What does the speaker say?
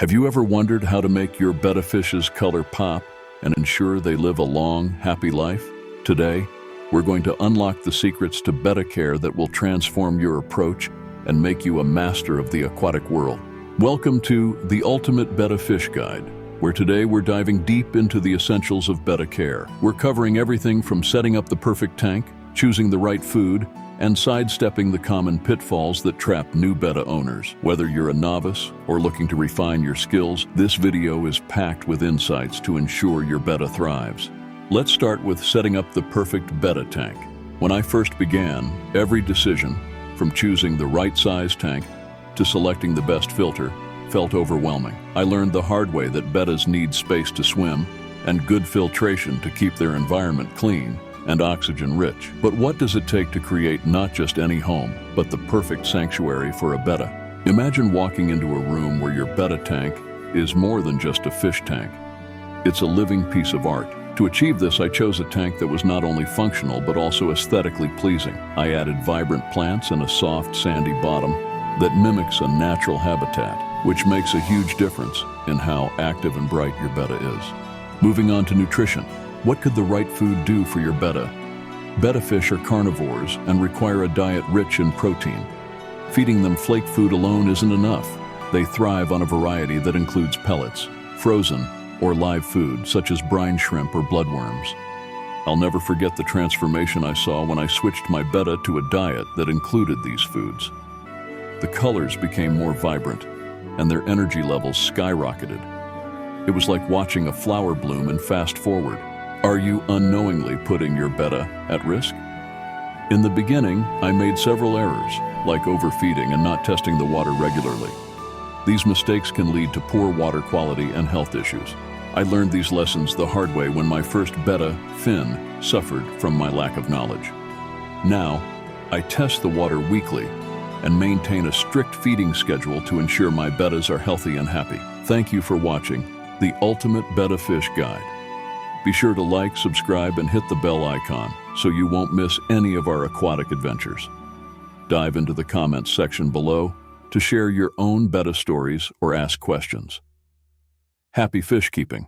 Have you ever wondered how to make your betta fish's color pop and ensure they live a long, happy life? Today, we're going to unlock the secrets to betta care that will transform your approach and make you a master of the aquatic world. Welcome to The Ultimate Betta Fish Guide, where today we're diving deep into the essentials of betta care. We're covering everything from setting up the perfect tank, choosing the right food, and sidestepping the common pitfalls that trap new betta owners. Whether you're a novice or looking to refine your skills, this video is packed with insights to ensure your betta thrives. Let's start with setting up the perfect betta tank. When I first began, every decision, from choosing the right size tank to selecting the best filter, felt overwhelming. I learned the hard way that bettas need space to swim and good filtration to keep their environment clean and oxygen-rich. But what does it take to create not just any home, but the perfect sanctuary for a betta? Imagine walking into a room where your betta tank is more than just a fish tank. It's a living piece of art. To achieve this, I chose a tank that was not only functional, but also aesthetically pleasing. I added vibrant plants and a soft, sandy bottom that mimics a natural habitat, which makes a huge difference in how active and bright your betta is. Moving on to nutrition. What could the right food do for your betta? Betta fish are carnivores and require a diet rich in protein. Feeding them flake food alone isn't enough. They thrive on a variety that includes pellets, frozen, or live food, such as brine shrimp or bloodworms. I'll never forget the transformation I saw when I switched my betta to a diet that included these foods. The colors became more vibrant, and their energy levels skyrocketed. It was like watching a flower bloom and fast forward. Are you unknowingly putting your betta at risk? In the beginning, I made several errors, like overfeeding and not testing the water regularly. These mistakes can lead to poor water quality and health issues. I learned these lessons the hard way when my first betta, Finn, suffered from my lack of knowledge. Now, I test the water weekly and maintain a strict feeding schedule to ensure my bettas are healthy and happy. Thank you for watching The Ultimate Betta Fish Guide. Be sure to like, subscribe, and hit the bell icon so you won't miss any of our aquatic adventures. Dive into the comments section below to share your own betta stories or ask questions. Happy fish keeping!